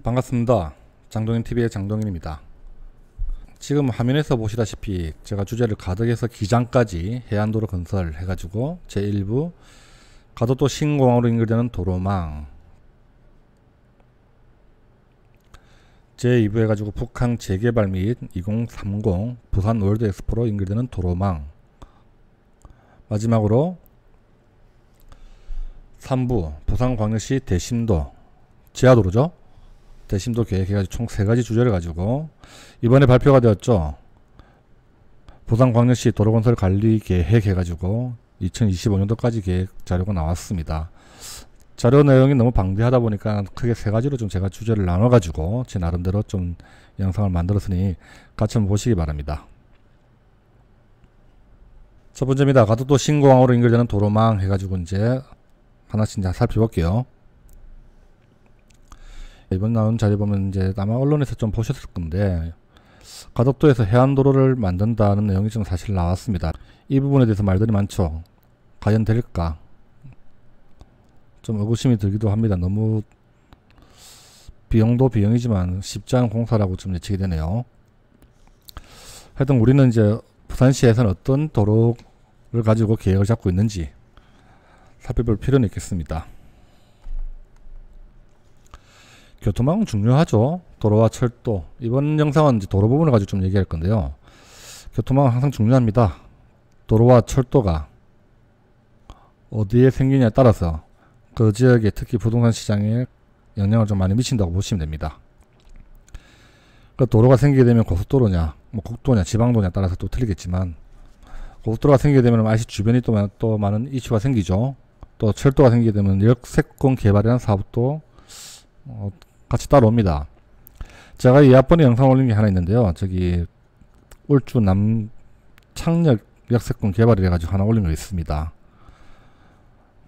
반갑습니다. 장동인TV의 장동인입니다. 지금 화면에서 보시다시피 제가 주제를 가덕에서 기장까지 해안도로 건설 해가지고 제1부 가덕도 신공항으로 연결되는 도로망, 제2부 해가지고 북항 재개발 및 2030 부산 월드 엑스포로 연결되는 도로망, 마지막으로 3부 부산광역시 대심도 지하도로죠. 대심도 계획해가지고 총 3가지 주제를 가지고 이번에 발표가 되었죠. 부산광역시 도로건설 관리 계획 해가지고 2025년도까지 계획 자료가 나왔습니다. 자료 내용이 너무 방대하다 보니까 크게 3가지로 좀 제가 주제를 나눠가지고 제 나름대로 좀 영상을 만들었으니 같이 한번 보시기 바랍니다. 첫 번째입니다. 가덕도 신공항으로 연결되는 도로망 해가지고 이제 하나씩 이제 살펴볼게요. 이번 나온 자료 보면 이제 아마 언론에서 좀 보셨을 건데 가덕도에서 해안도로를 만든다는 내용이 좀 사실 나왔습니다. 이 부분에 대해서 말들이 많죠. 과연 될까? 좀 의구심이 들기도 합니다. 너무 비용도 비용이지만 쉽지 않은 공사라고 좀 예측이 되네요. 하여튼 우리는 이제 부산시에서는 어떤 도로를 가지고 계획을 잡고 있는지 살펴볼 필요는 있겠습니다. 교통망은 중요하죠. 도로와 철도. 이번 영상은 이제 도로 부분을 가지고 좀 얘기할 건데요. 교통망은 항상 중요합니다. 도로와 철도가 어디에 생기냐에 따라서 그 지역에 특히 부동산 시장에 영향을 좀 많이 미친다고 보시면 됩니다. 그 도로가 생기게 되면 고속도로냐, 뭐 국도냐, 지방도냐에 따라서 또 틀리겠지만 고속도로가 생기게 되면 IC 주변이 또 많은 이슈가 생기죠. 또 철도가 생기게 되면 역세권 개발이라는 사업도 같이 따라옵니다. 제가 이 앞번에 영상 올린 게 하나 있는데요. 저기 울주 남창역 역세권 개발이라 가지고 하나 올린 거 있습니다.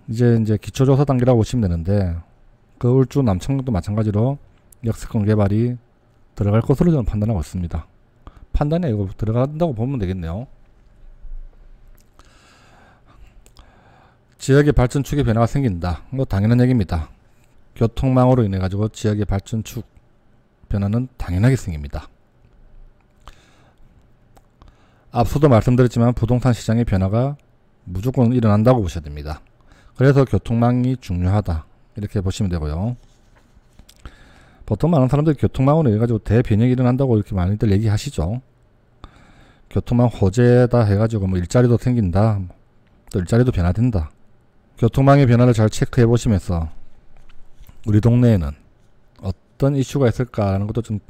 이제 기초조사 단계라고 보시면 되는데 그 울주 남창역도 마찬가지로 역세권 개발이 들어갈 것으로 저는 판단하고 있습니다. 판단에 이거 들어간다고 보면 되겠네요. 지역의 발전축에 변화가 생긴다. 뭐 당연한 얘기입니다. 교통망으로 인해 가지고 지역의 발전축 변화는 당연하게 생깁니다. 앞서도 말씀드렸지만 부동산 시장의 변화가 무조건 일어난다고 보셔야 됩니다. 그래서 교통망이 중요하다 이렇게 보시면 되고요. 보통 많은 사람들이 교통망으로 인해 가지고 대변혁이 일어난다고 이렇게 많이들 얘기하시죠. 교통망 호재다 해가지고 뭐 일자리도 생긴다, 또 일자리도 변화된다. 교통망의 변화를 잘 체크해 보시면서 우리 동네에는 어떤 이슈가 있을까라는 것도 좀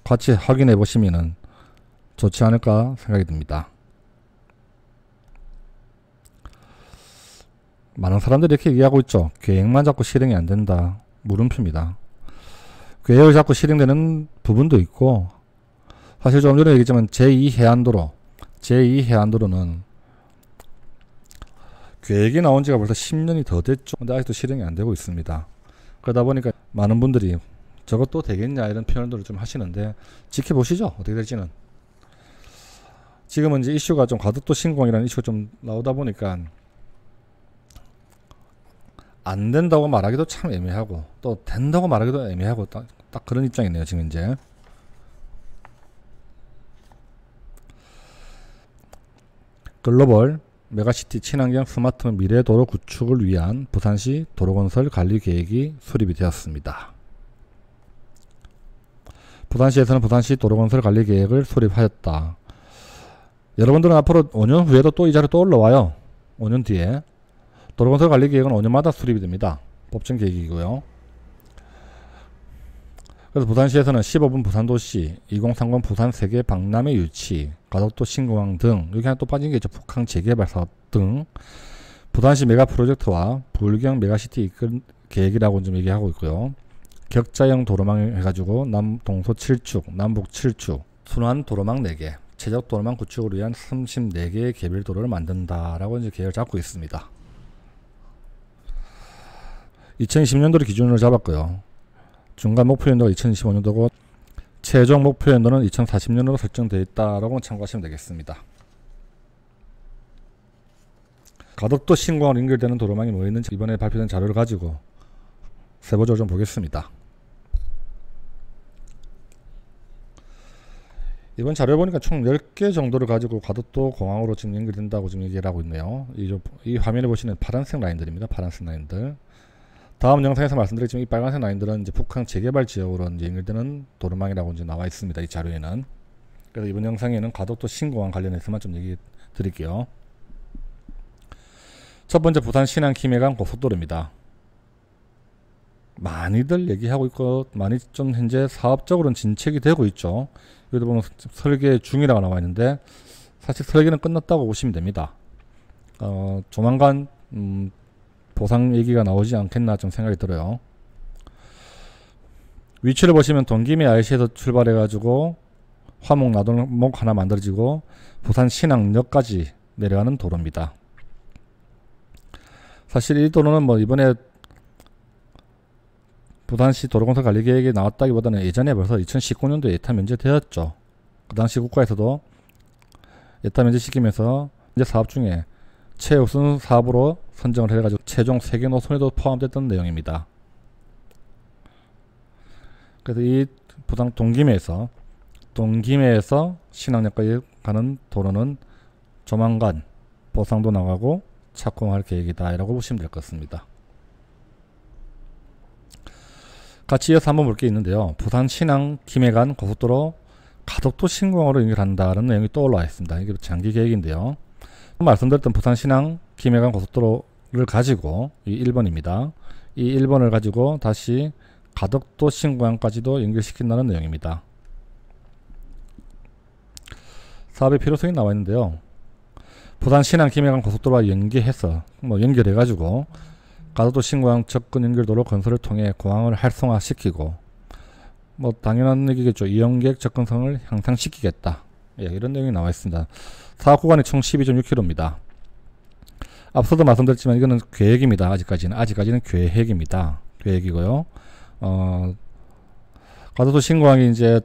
같이 확인해 보시면은 좋지 않을까 생각이 듭니다. 많은 사람들이 이렇게 얘기하고 있죠. 계획만 자꾸 실행이 안 된다. 물음표입니다. 계획을 자꾸 실행되는 부분도 있고, 사실 조금 전에 얘기했지만 제2해안도로는 계획이 나온 지가 벌써 10년이 더 됐죠. 근데 아직도 실행이 안 되고 있습니다. 그러다 보니까 많은 분들이 저것도 되겠냐 이런 표현들을 좀 하시는데 지켜보시죠. 어떻게 될지는. 지금은 이제 이슈가 좀 가덕도 신공항이라는 이슈가 좀 나오다 보니까 안 된다고 말하기도 참 애매하고 또 된다고 말하기도 애매하고 딱 그런 입장이네요. 지금 이제 글로벌 메가시티 친환경 스마트 미래 도로 구축을 위한 부산시 도로건설 관리 계획이 수립이 되었습니다. 부산시에서는 부산시 도로건설 관리 계획을 수립하였다. 여러분들은 앞으로 5년 후에도 또 이 자료 또 올라와요. 5년 뒤에. 도로건설 관리 계획은 5년마다 수립이 됩니다. 법정 계획이고요. 그래서 부산시에서는 15분 부산도시, 2030 부산 세계 박람회 유치, 가덕도 신공항 등, 여기 하나 또 빠진 게 있죠. 북항 재개발 사업 등 부산시 메가 프로젝트와 불경 메가시티 이끌 계획이라고 좀 얘기하고 있고요. 격자형 도로망 해가지고 남동서 7축, 남북 7축, 순환 도로망 4개, 최적 도로망 구축을 위한 34개의 개별도로를 만든다라고 이제 계획을 잡고 있습니다. 2020년도를 기준으로 잡았고요. 중간 목표 연도가 2025년도고 최종 목표 연도는 2040년으로 설정되어 있다라고 참고하시면 되겠습니다. 가덕도 신공항으로 연결되는 도로망이 뭐 있는지 이번에 발표된 자료를 가지고 세부적으로 좀 보겠습니다. 이번 자료에 보니까 총 10개 정도를 가지고 가덕도 공항으로 지금 연결된다고 지금 얘기를 하고 있네요. 이 화면에 보시는 파란색 라인들입니다. 파란색 라인들. 다음 영상에서 말씀드렸지만 이 빨간색 라인들은 이제 북한 재개발 지역으로 이제 연결되는 도로망이라고 이제 나와 있습니다. 이 자료에는. 그래서 이번 영상에는 가덕도 신공항 관련해서만 좀 얘기 드릴게요. 첫 번째 부산 신안 김해간 고속도로입니다. 많이들 얘기하고 있고 많이 좀 현재 사업적으로는 진척이 되고 있죠. 여기도 보면 설계 중이라고 나와 있는데 사실 설계는 끝났다고 보시면 됩니다. 조만간 보상 얘기가 나오지 않겠나 좀 생각이 들어요. 위치를 보시면 동김해 IC에서 출발해 가지고 화목 나들목 하나 만들어지고 부산 신항역까지 내려가는 도로입니다. 사실 이 도로는 뭐 이번에 부산시 도로공사 관리계획에 나왔다기보다는 예전에 벌써 2019년도에 예타 면제되었죠. 그 당시 국가에서도 예타 면제시키면서 이제 사업 중에 최우선 사업으로 선정을 해가지고 최종 3개 노선에도 포함됐던 내용입니다. 그래서 이 부산 동김해에서 신항역까지 가는 도로는 조만간 보상도 나가고 착공할 계획이다 라고 보시면 될 것 같습니다. 같이 이어서 한번 볼 게 있는데요. 부산 신항 김해간 고속도로 가덕도 신공항으로 연결한다는 내용이 또 올라와 있습니다. 이게 장기 계획인데요. 말씀드렸던 부산 신항 김해간 고속도로를 가지고 이 1번입니다. 이 1번을 가지고 다시 가덕도 신공항까지도 연결시킨다는 내용입니다. 사업의 필요성이 나와 있는데요. 부산 신항 김해간 고속도로와 연결해 가지고 가덕도 신공항 접근 연결도로 건설을 통해 공항을 활성화시키고 뭐 당연한 얘기겠죠. 이용객 접근성을 향상시키겠다. 예, 이런 내용이 나와 있습니다. 사업 구간이 총 12.6km입니다. 앞서도 말씀드렸지만 이거는 계획입니다. 아직까지는 계획입니다. 계획이고요. 가덕도 신공항이 이제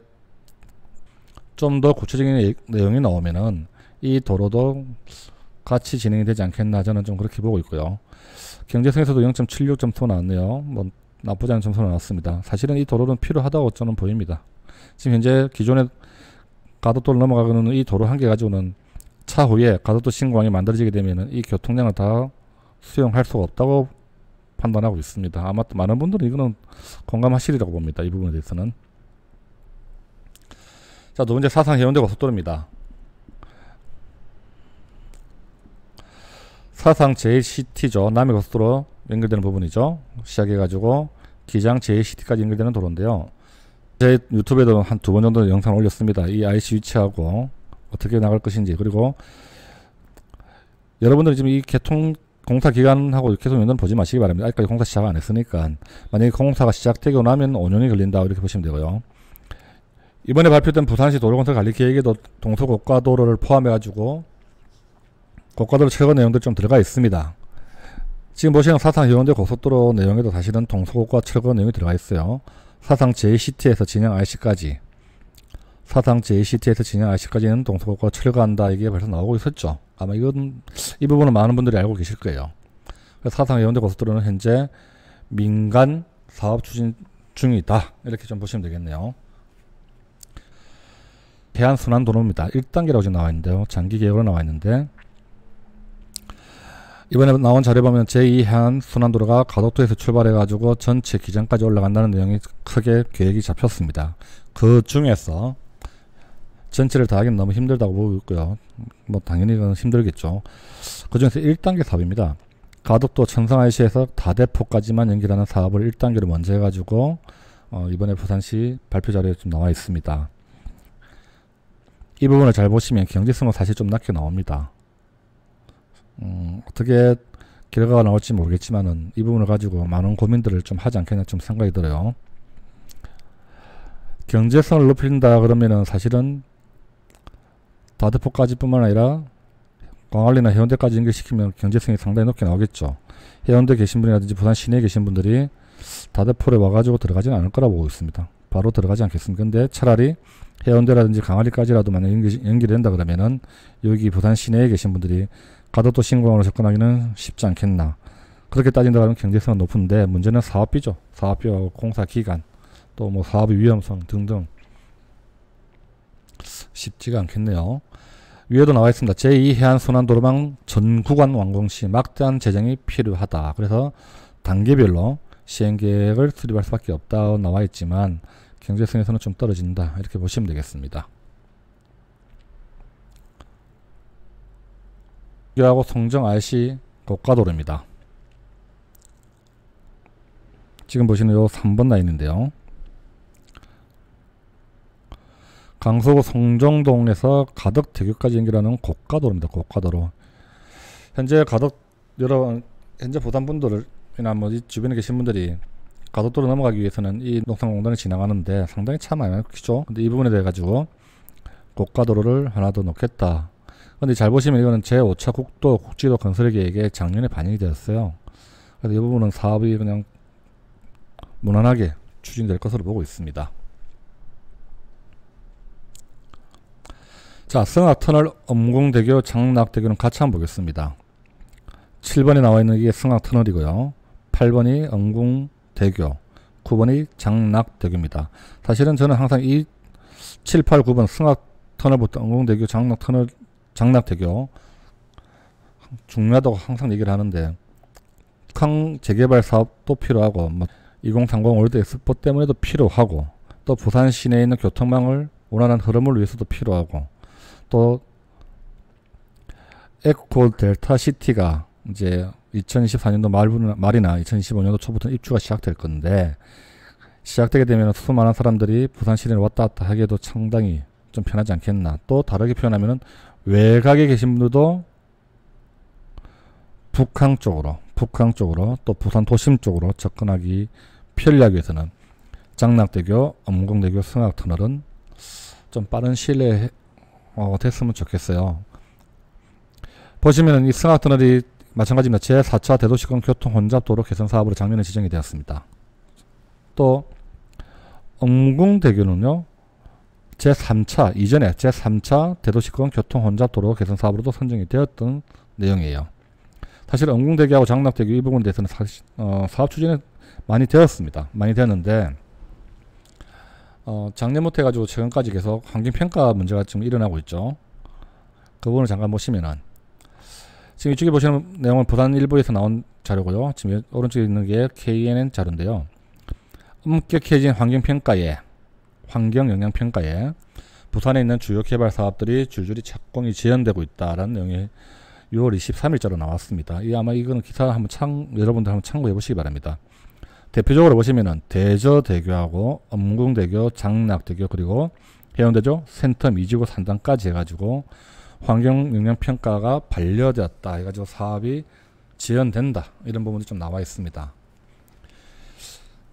좀 더 구체적인 내용이 나오면은 이 도로도 같이 진행이 되지 않겠나 저는 좀 그렇게 보고 있고요. 경제성에서도 0.76점수 나왔네요. 뭐 나쁘지 않은 점수가 나왔습니다. 사실은 이 도로는 필요하다고 저는 보입니다. 지금 현재 기존의 가덕도를 넘어가는 이 도로 한 개 가지고는 차후에 가덕도 신공항이 만들어지게 되면 이 교통량을 다 수용할 수가 없다고 판단하고 있습니다. 아마 또 많은 분들은 이거는 공감하시리라고 봅니다. 이 부분에 대해서는. 자, 두 번째 사상 해운대 고속도로입니다. 사상 JCT죠. 남해고속도로 연결되는 부분이죠. 시작해가지고 기장 JCT까지 연결되는 도로인데요. 제 유튜브에도 한 2번 정도 영상을 올렸습니다. 이 IC 위치하고 어떻게 나갈 것인지, 그리고 여러분들이 지금 이 개통 공사 기간하고 계속 연도는 보지 마시기 바랍니다. 아직까지 공사 시작 안 했으니까. 만약에 공사가 시작되고 나면 5년이 걸린다 이렇게 보시면 되고요. 이번에 발표된 부산시 도로건설 관리 계획에도 동서고가도로를 포함해 가지고 고가도로 철거 내용들 좀 들어가 있습니다. 지금 보시는 사상 해운대 고속도로 내용에도 사실은 동서고가 철거 내용이 들어가 있어요. 사상 JCT에서 진양 IC까지, 는 동서고가 철거한다, 이게 벌써 나오고 있었죠. 아마 이 부분은 많은 분들이 알고 계실 거예요. 사상 해운대 고속도로는 현재 민간 사업 추진 중이다, 이렇게 좀 보시면 되겠네요. 해안 순환 도로입니다. 1단계라고 지금 나와 있는데요. 장기 계획으로 나와 있는데, 이번에 나온 자료 보면 제2 해안 순환도로가 가덕도에서 출발해 가지고 전체 기장까지 올라간다는 내용이 크게 계획이 잡혔습니다. 그 중에서 전체를 다 하기는 너무 힘들다고 보고 있고요. 뭐 당연히 그건 힘들겠죠. 그 중에서 1단계 사업입니다. 가덕도 천성 IC에서 다대포까지만 연결하는 사업을 1단계로 먼저 해가지고 이번에 부산시 발표 자료에 좀 나와 있습니다. 이 부분을 잘 보시면 경제성은 사실 좀 낮게 나옵니다. 어떻게 결과가 나올지 모르겠지만은 이 부분을 가지고 많은 고민들을 좀 하지 않겠나 좀 생각이 들어요. 경제성을 높인다 그러면은 사실은 다대포까지 뿐만 아니라 광안리나 해운대까지 연결시키면 경제성이 상당히 높게 나오겠죠. 해운대 계신 분이라든지 부산 시내에 계신 분들이 다대포를 와가지고 들어가지는 않을 거라고 보고 있습니다. 바로 들어가지 않겠습니다. 근데 차라리 해운대라든지 강화리까지라도 만약 연결된다 그러면은 여기 부산 시내에 계신 분들이 가덕도 신공항으로 접근하기는 쉽지 않겠나. 그렇게 따진다 그러면 경제성은 높은데 문제는 사업비죠. 사업비와 공사 기간, 또 뭐 사업의 위험성 등등 쉽지가 않겠네요. 위에도 나와 있습니다. 제2해안순환도로망 전 구간 완공 시 막대한 재정이 필요하다. 그래서 단계별로 시행계획을 수립할 수밖에 없다고 나와 있지만 경제성에서는 좀 떨어진다. 이렇게 보시면 되겠습니다. 하고 송정 RC 고가도로입니다. 지금 보시는 요 3번 라인인데요. 강서구 송정동에서 가덕대교까지 연결하는 고가도로입니다. 고가도로. 현재 현재 부산분들이나 뭐 이 주변에 계신 분들이 가덕도로 넘어가기 위해서는 이 녹산공단을 지나가는데 상당히 차 많이 막히죠. 근데 이 부분에 대해 가지고 고가도로를 하나 더 놓겠다. 근데 잘 보시면 이거는 제5차 국지도 건설 계획에 작년에 반영이 되었어요. 그래서 이 부분은 사업이 그냥 무난하게 추진될 것으로 보고 있습니다. 자, 승하터널 엄궁대교 장락대교는 같이 한번 보겠습니다. 7번에 나와 있는 이게 승하터널이고요. 8번이 엄궁대교, 9번이 장락대교입니다. 사실은 저는 항상 이 7, 8, 9번 승하터널부터 엄궁대교, 장락대교 중요하다고 항상 얘기를 하는데 북한 재개발 사업도 필요하고 2030 월드 엑스포 때문에도 필요하고 또 부산 시내에 있는 교통망을 원활한 흐름을 위해서도 필요하고 또 에코 델타 시티가 이제 2024년도 말이나 2025년도 초부터 입주가 시작될 건데 시작되게 되면 수많은 사람들이 부산 시내를 왔다 갔다 하기에도 상당히 좀 편하지 않겠나. 또 다르게 표현하면은 외곽에 계신 분들도 북항 쪽으로 또 부산 도심 쪽으로 접근하기 편리하기 위해서는 장락대교, 엄궁대교, 승하터널은 좀 빠른 시일 내에 됐으면 좋겠어요. 보시면은 이 승하터널이 마찬가지입니다. 제4차 대도시권 교통 혼잡도로 개선 사업으로 작년에 지정이 되었습니다. 또 엄궁대교는요. 제3차 이전에 제3차 대도시권 교통 혼잡도로 개선 사업으로도 선정이 되었던 내용이에요. 사실 엄궁대교하고 장락대교 이 부분에 대해서는 사업 추진이 많이 되었습니다. 많이 되었는데 작년부터 해가지고 최근까지 계속 환경평가 문제가 지금 일어나고 있죠. 그 부분을 잠깐 보시면은 지금 이쪽에 보시는 내용은 부산 일보에서 나온 자료고요. 지금 오른쪽에 있는 게 KNN 자료인데요. 엄격해진 환경영향평가에 부산에 있는 주요 개발 사업들이 줄줄이 착공이 지연되고 있다라는 내용이 6월 23일자로 나왔습니다. 아마 이거는 기사 여러분들 한번 참고해 보시기 바랍니다. 대표적으로 보시면은 대저대교하고 엄궁대교, 장락대교 그리고 해운대교 센텀 2지구 산단까지 해가지고 환경영향평가가 반려되었다 해가지고 사업이 지연된다 이런 부분이 좀 나와 있습니다.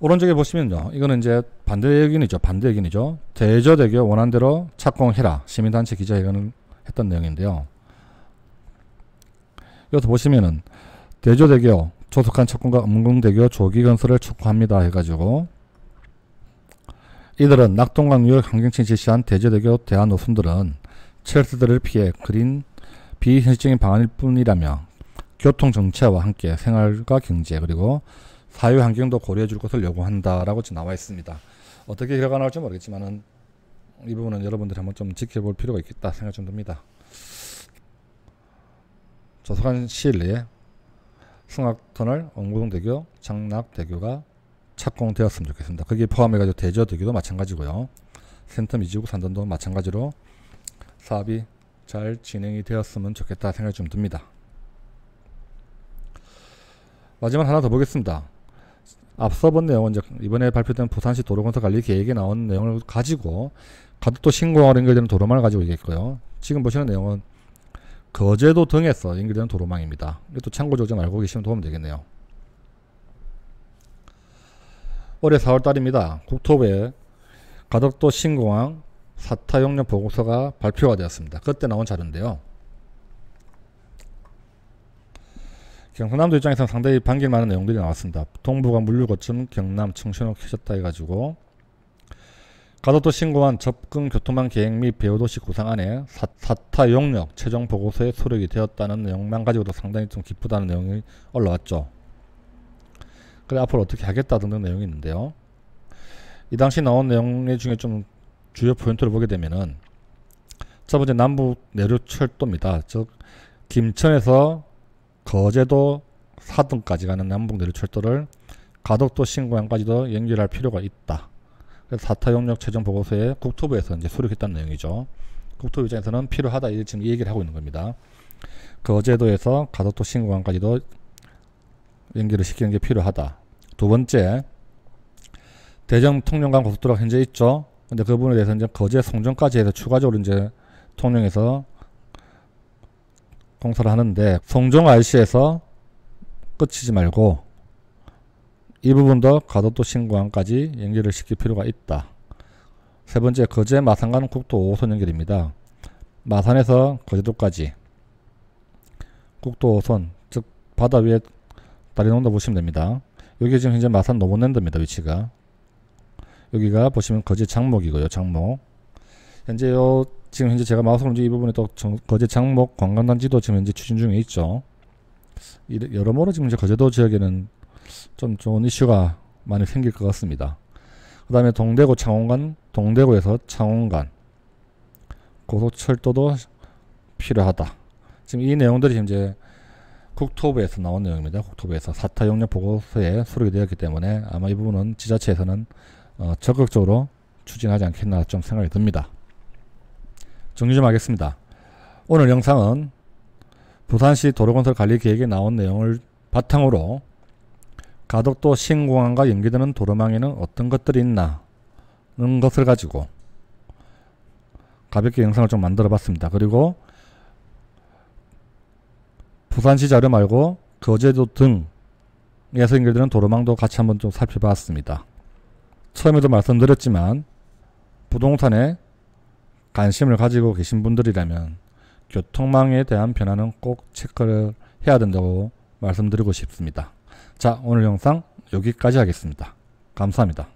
오른쪽에 보시면요. 이거는 이제 반대 의견이죠. 대저대교 원안대로 착공해라. 시민단체 기자회견을 했던 내용인데요. 여기서 보시면은 대저대교 조속한 착공과 엄궁대교 조기 건설을 촉구합니다 해가지고 이들은 낙동강 유역 환경청이 제시한 대저대교 대안 노선들은 첼스들을 피해 그린 비현실적인 방안일 뿐이라며 교통정체와 함께 생활과 경제 그리고 사회환경도 고려해 줄 것을 요구한다라고 지금 나와 있습니다. 어떻게 결과가 나올지 모르겠지만은 이 부분은 여러분들이 한번 좀 지켜볼 필요가 있겠다 생각 좀 듭니다. 조속한 시일 내에 승하터널, 엄궁대교, 장락대교가 착공되었으면 좋겠습니다. 거기에 포함해가지고 대저대교도 마찬가지고요. 센텀 2지구 산단도 마찬가지로 사업이 잘 진행이 되었으면 좋겠다 생각이 좀 듭니다. 마지막 하나 더 보겠습니다. 앞서 본 내용은 이번에 발표된 부산시 도로건설 관리 계획에 나온 내용을 가지고 가덕도 신공항으로 연결되는 도로망을 가지고 있겠고요. 지금 보시는 내용은 거제도 등에서 연결되는 도로망입니다. 이것도 참고적으로 좀 알고 계시면 도움 되겠네요. 올해 4월달입니다. 국토부에 가덕도 신공항 사타 용역 보고서가 발표가 되었습니다. 그때 나온 자료인데요. 경상남도 입장에서는 상당히 반길 많은 내용들이 나왔습니다. 동부가 물류거점 경남 청신호 켜졌다 해가지고 가덕도 신공항 접근 교통망 계획 및 배후도시 구상안에 사타 용역 최종 보고서에 수록이 되었다는 내용만 가지고도 상당히 좀 기쁘다는 내용이 올라왔죠. 그래 앞으로 어떻게 하겠다 등등 내용이 있는데요. 이 당시 나온 내용 중에 좀 주요 포인트를 보게 되면은 첫 번째 남북 내륙철도입니다. 즉 김천에서 거제도 사등까지 가는 남북 내륙철도를 가덕도 신공항까지도 연결할 필요가 있다. 그래서 4타 용역 최종 보고서에 국토부에서 이제 수립했다는 내용이죠. 국토부 입장에서는 필요하다, 이 지금 이 얘기를 하고 있는 겁니다. 거제도에서 가덕도 신공항까지도 연결을 시키는 게 필요하다. 두 번째, 대전 통영간 고속도로가 현재 있죠. 근데 그 부분에 대해서 이제 거제 송정까지 해서 추가적으로 이제 통영에서 공사를 하는데, 송정 RC에서 끝이지 말고 이 부분도 가덕도 신공항까지 연결을 시킬 필요가 있다. 세 번째, 거제 마산 가는 국도 5호선 연결입니다. 마산에서 거제도까지 국도 5호선, 즉 바다 위에 다리 놓는다 보시면 됩니다. 여기 지금 현재 마산 노원랜드입니다. 위치가 여기가 보시면 거제 장목이고요. 장목. 현재 지금 현재 제가 마우스 움직이 이 부분에 또 거제 장목 관광단지도 지금 현재 추진 중에 있죠. 여러모로 지금 이제 거제도 지역에는 좀 좋은 이슈가 많이 생길 것 같습니다. 그 다음에 동대구 창원간, 동대구에서 창원간 고속철도도 필요하다. 지금 이 내용들이 현재 국토부에서 나온 내용입니다. 국토부에서 4타 용역 보고서에 수록이 되었기 때문에 아마 이 부분은 지자체에서는 적극적으로 추진하지 않겠나 좀 생각이 듭니다. 정리 좀 하겠습니다. 오늘 영상은 부산시 도로건설 관리 계획에 나온 내용을 바탕으로 가덕도 신공항과 연계되는 도로망에는 어떤 것들이 있나 는 것을 가지고 가볍게 영상을 좀 만들어 봤습니다. 그리고 부산시 자료 말고 거제도 등에서 연결되는 도로망도 같이 한번 좀 살펴봤습니다. 처음에도 말씀드렸지만 부동산에 관심을 가지고 계신 분들이라면 교통망에 대한 변화는 꼭 체크를 해야 된다고 말씀드리고 싶습니다. 자, 오늘 영상 여기까지 하겠습니다. 감사합니다.